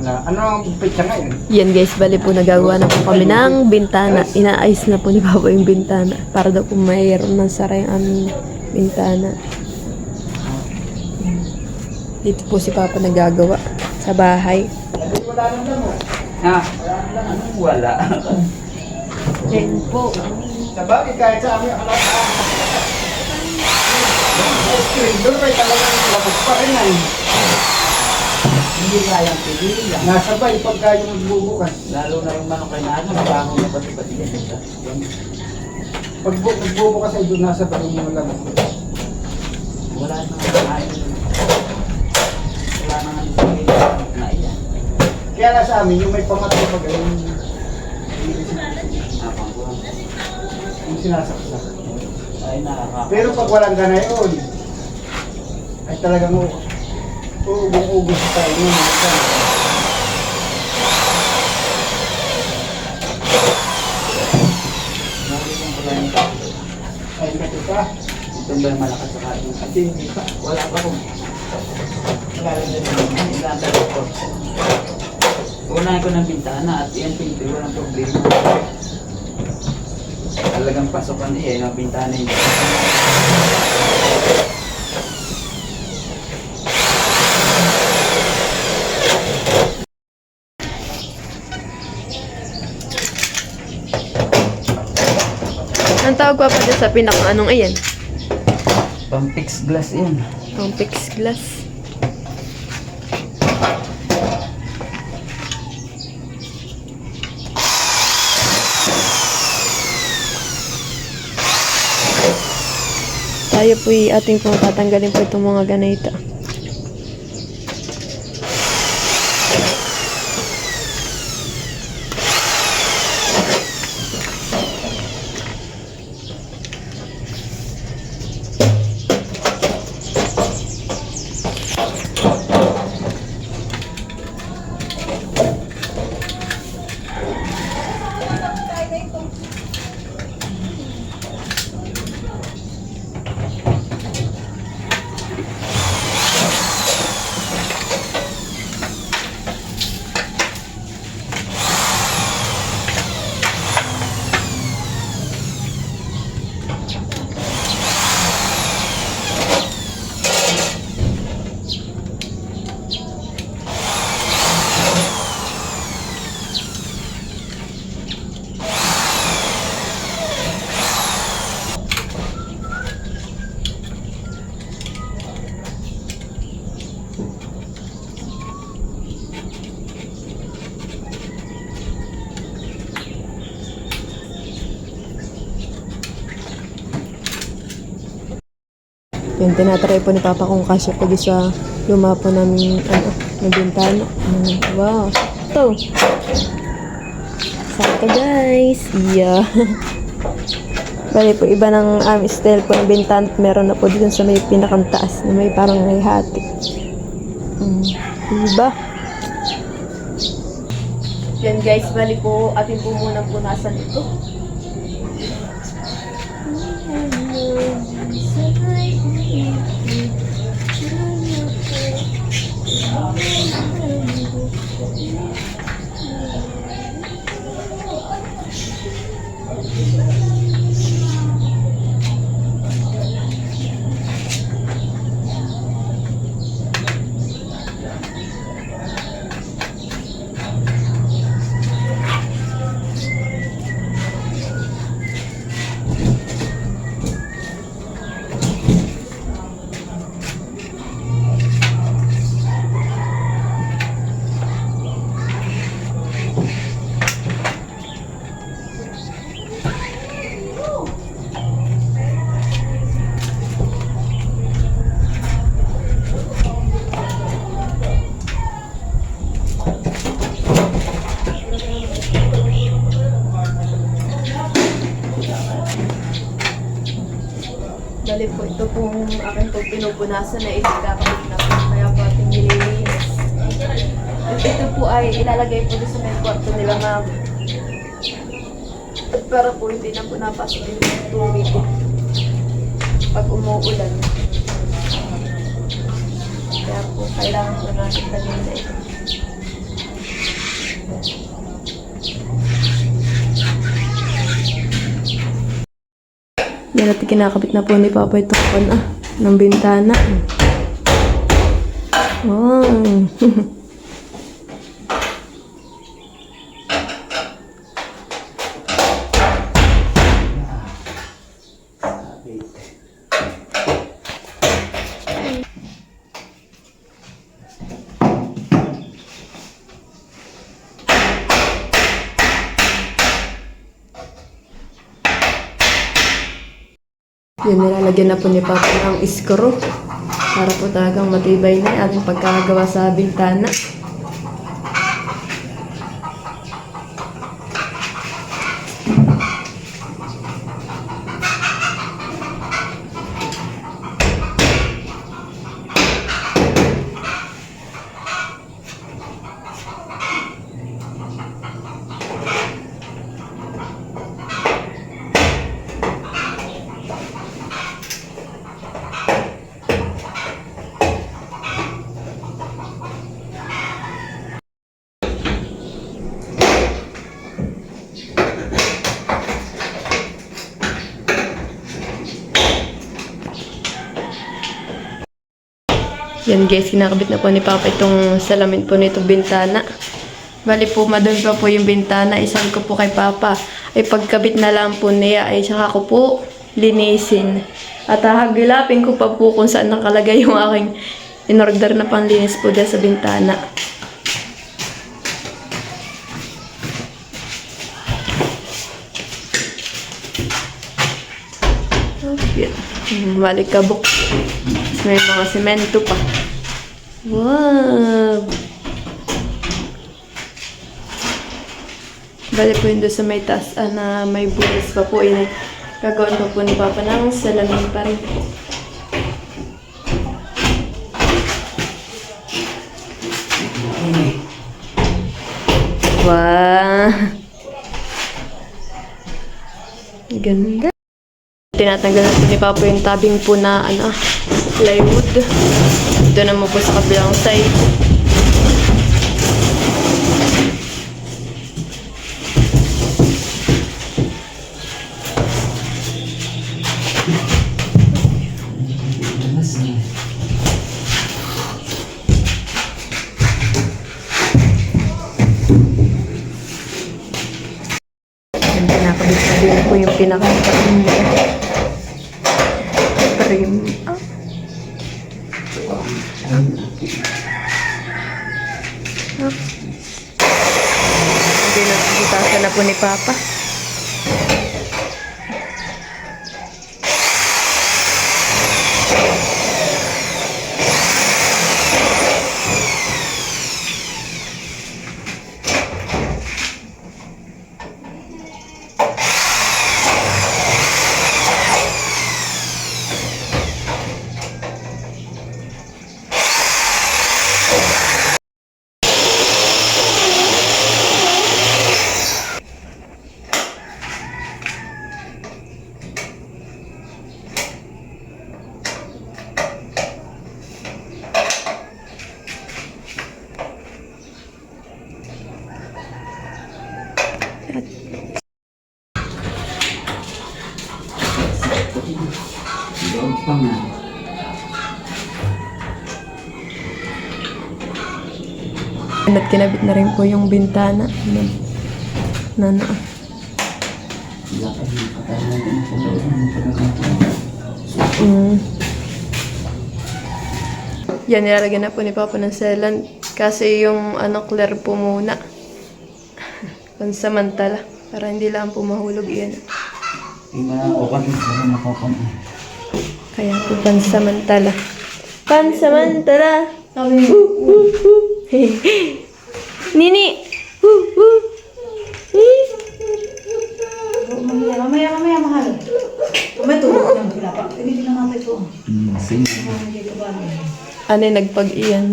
na. Ano ang pizza ngayon? Yan guys, bali po nagagawa na po kami ng bintana. Inaayos na po ni Papa yung bintana. Para daw po mayroon ng sara yung aming bintana. Dito po si Papa nagagawa sa bahay. Wala nang damo. Ha? Anong wala? Yan po. Sa bagay, kahit sa amin, alam ka. Doon may talagang labas pa rin ay. Hindi kayang pilihan. Nasabay pagka yung magbubukas. Lalo na yung manok kay Nano, mabango na pati-pati yan siya. Pag magbubukas ay doon nasabay yung lang. Wala nang kain. Wala nang na iyan. Kaya nga sa amin, yung may pamatay pag yung yung sinasaksak. Ay, nakakapit. Pero pag walang ganay yun, ay talagang uugong-ugong sa tayo nun. Ay, ito pa. Itong ba yung malakas sa kain? At hindi pa. Wala pa kung. Wala rin na naman. Ilantar ko. Unahin ko ng bintana at yan pinto. Walang problema. Talagang pasokan niya yung bintana yun. Ang tawag pa dyan sa pinaka-anong ayan? Pang fixed glass yan. Ang fixed glass. Tayo po ating pong tatanggalin po itong mga ganito. Yung tinatry po ni Papa kung kasya po sa luma po namin na bintana. Wow. Ito. Saka guys. Yeah. Bali po, iba ng style po ng bintana. Meron na po dito sa may pinakang taas na may parang may hati. Diba? Yan guys, bali po atin po muna punasan ito. Bali po, ito pong akin pong pinupunasan na iligakabit na po. Kaya po ating nililinis. Ito po ay ilalagay po sa may kwarto nila ma'am. Pero po hindi na po napasok yung tubig pag umuulan. Kaya po kailangan po natin lagyan na ito. Yan at kinakabit na po ni Papa itong ng bintana. Wow. Yun, nilalagyan na po ni Papa ng screw para po talagang matibay na yung ating pagkakagawa sa bintana. Yan guys, kinakabit na po ni Papa itong salamin po nitong bintana. Bali po, madun pa po yung bintana. Isang ko po kay Papa. Ay pagkabit na lang po niya, ay saka ko po linisin. At hahagilapin ko pa po kung saan nakalagay yung aking in-order na panlinis po dahil sa bintana. Okay. Balik kabok. May mga semento pa. Wow! Bali po yun doon sa may taas na may butas pa po. Yun, gagawin pa po ni Papa ng salamin pa rin. Wow! Ganda. Tinatanggal na po ni Papa yung tabing po na plywood. Ito naman po sa kabilang side. Yan, pinakabit na din po yung pinaka-frame niya. Frame. Hindi na butasan na po ni Papa. Loob pa nga. At kinabit na rin po yung bintana. Na. Yan, nilalagyan na po ni Papa ng sealant. Kasi yung clear po muna. Pansamantala. Para hindi lang po mahulog yan. Kaya po pansamantala. Pansamantala! Nini! Mamaya, mahal. May tulog lang sila pa. Hindi na natin ito. Ano yung nagpag-iyan?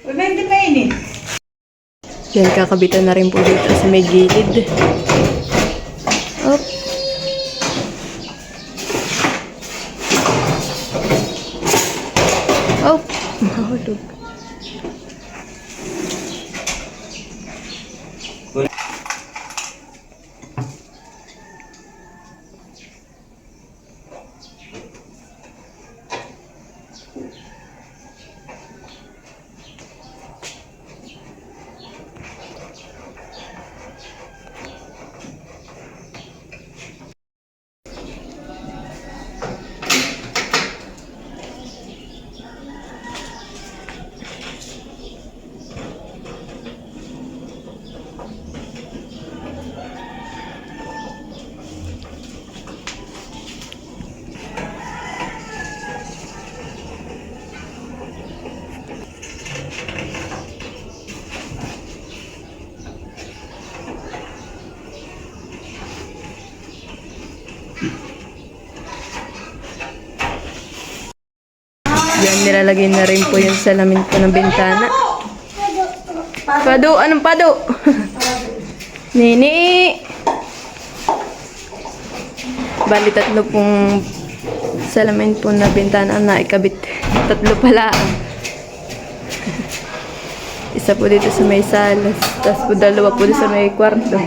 Uy, may hindi mainit. Yan, kakabitan na rin po dito sa may gilid. Op. Oh, mahulog. Yan, nilalagay na rin po yung salamin po ng bintana. Pado, anong pado? Nini! Bali, 3 pong salamin po na bintana na ikabit. 3 pala. Isa po dito sa may salas. Tapos po 2 po dito sa may kwarto.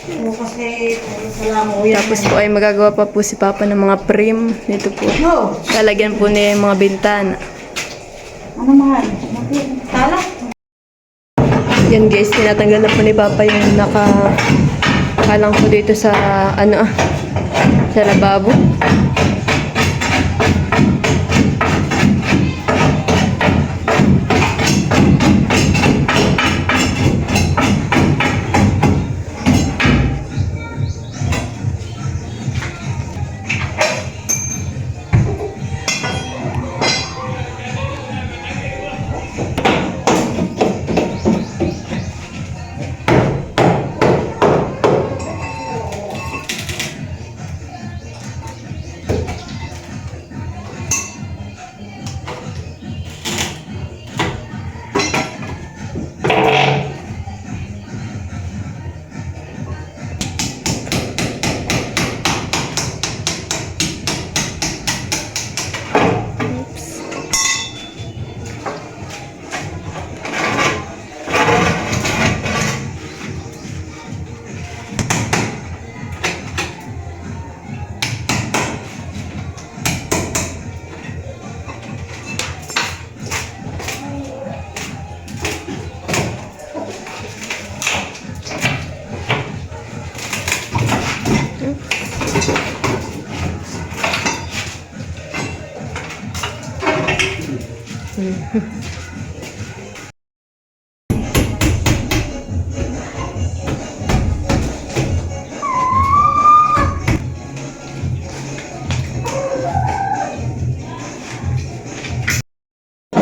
Oo, kasi salamat ko yan. Tapos po ay magagawa pa po si Papa ng mga frame. Dito po. No. Lalagyan po niya yung mga bintana. Ano mahal? Tala? Yan guys, tinatanggal na po ni Papa yung nakahalang po dito sa sa lababo.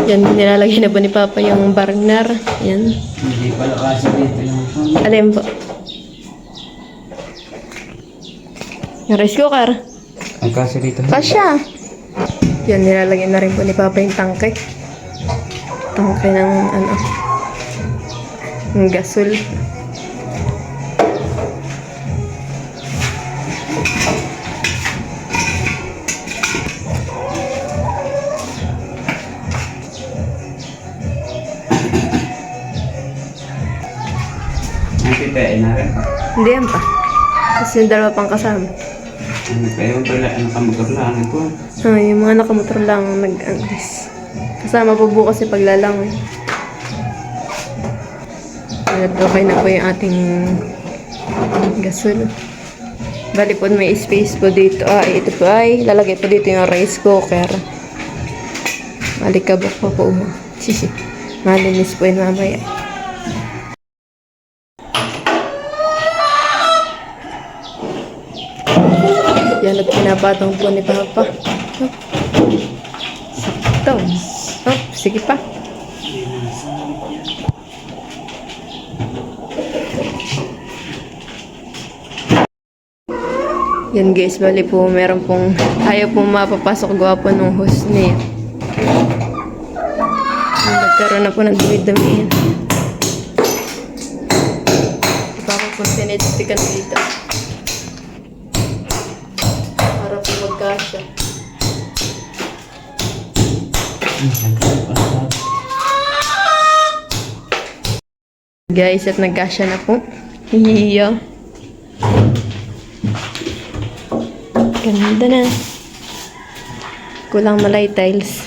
Yan, nilalagay na po ni Papa yung burner. Yan. Hindi pala kasi dito yung Alin po? Yung rice cooker. ang kasi dito. Kasya. Yan, nilalagay na rin po ni Papa yung tangkay. Tangkay ng ng gasol. Napitain na rin pa. Hindi yan pa. Kasi yung 2 pang kasama. Ano pa yung pala, ano ka magkablaan ito? Yung mga nakamotor lang nag-anglis. Kasama po bukas yung paglalangoy. Okay na po yung ating gasol. Bali po may space po dito. Ito po ay lalagay po dito yung rice cooker. Malikabok pa po. Malinis po yun mamaya. Yan at pinapatong po ni Papa. Sakto. Sige pa. Yan guys, bali po meron pong ayaw pong mapapasok gawa po nung host niya. Nagkaroon na po ng dumi-dumi yan. Baka po sinitikan dito. Para po magkasya. Guys, at nagkasya na po. Hiyo. Ganda na. Kulang malay tiles.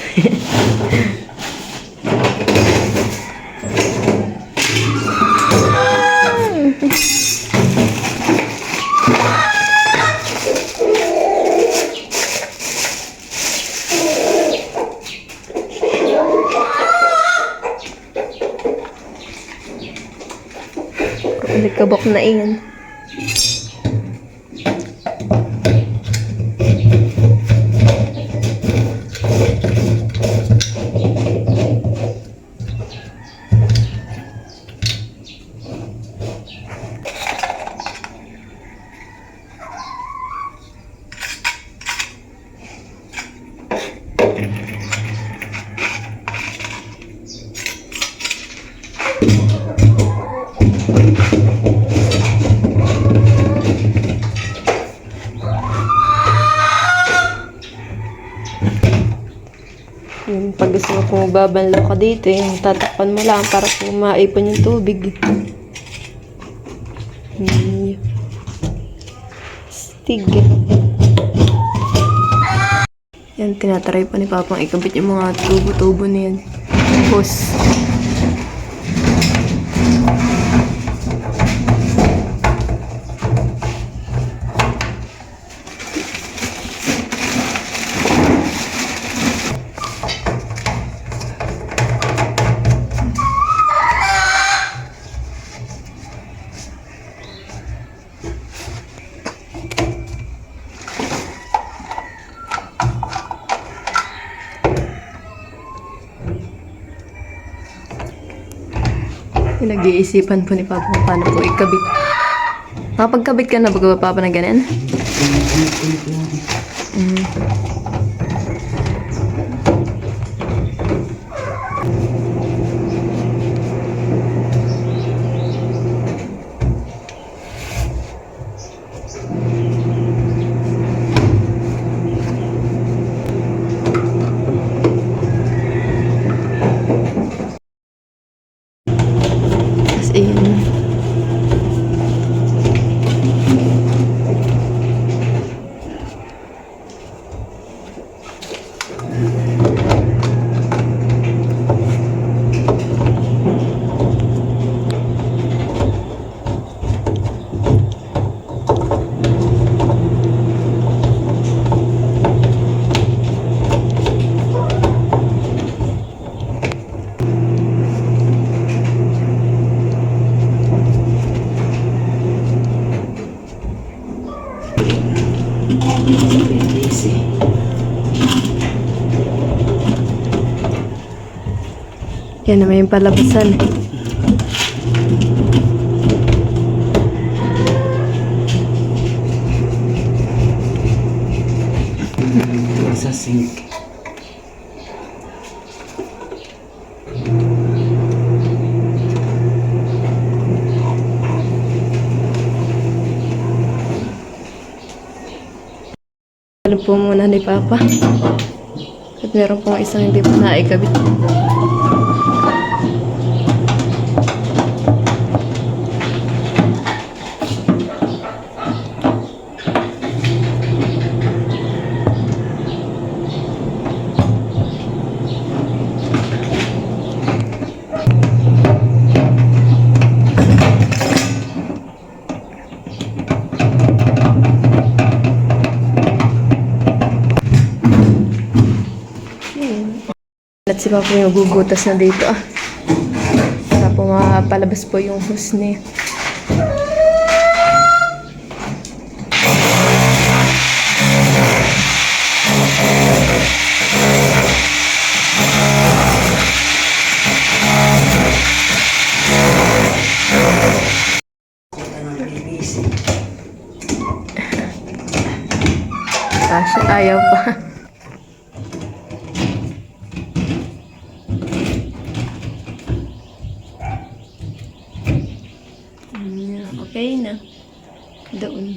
Kabok na iyan. Yung pag gusto mo kung magbabanlaw ka dito, yung tatakpan mo lang para po maipon yung tubig. Stig. Yan, tinatry pa ni Papang ikabit yung mga tubo-tubo na yan. Hose. Nag-iisipan po ni Papa kung paano po ikabit. Nakapagkabit ka na ba, Papa, na ganyan? As in, Easy. yan naman yung palabasan. Sa sink. Ano po muna ni Papa. At meron pong isang hindi pa naikabit. At si Papa yung gugutas na dito para po mapalabas po yung hose niya. Kasi ayaw pa. Okay na. Doon.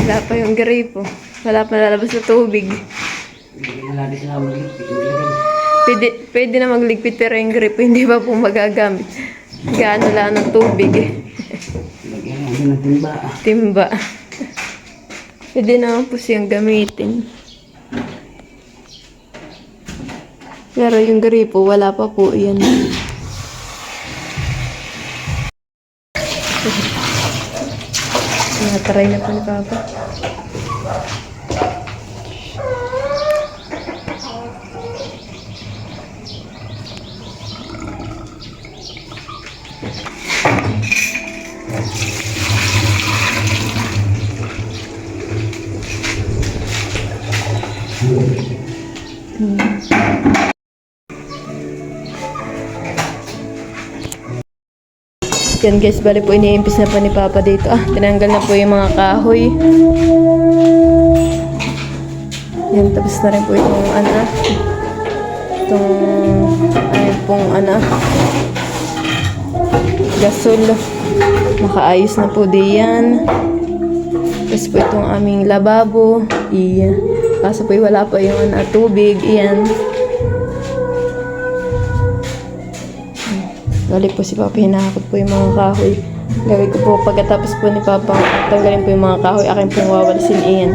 Wala pa yung gripo. Wala pa lalabas na tubig. Pwede na magligpit pero yung gripo hindi pa po magagamit. Gaano lang ng tubig eh. Lagyan natin ng timba. Timba. Pwede naman po siyang gamitin. Pero yung gripo wala pa po yan. Natry na po ni Papa. Yan guys, bali po iniimpis na po ni Papa dito. Tinanggal na po yung mga kahoy. Yan, tapos na rin po itong gasol. Makaayos na po diyan. Tapos po itong aming lababo. Iyan. Kaso po wala pa yung tubig. Iyan. Bali po si Papa, hinahakot po yung mga kahoy. Gawin ko po pagkatapos po ni Papa, tanggalin po yung mga kahoy, akin pong wawalisin iyan.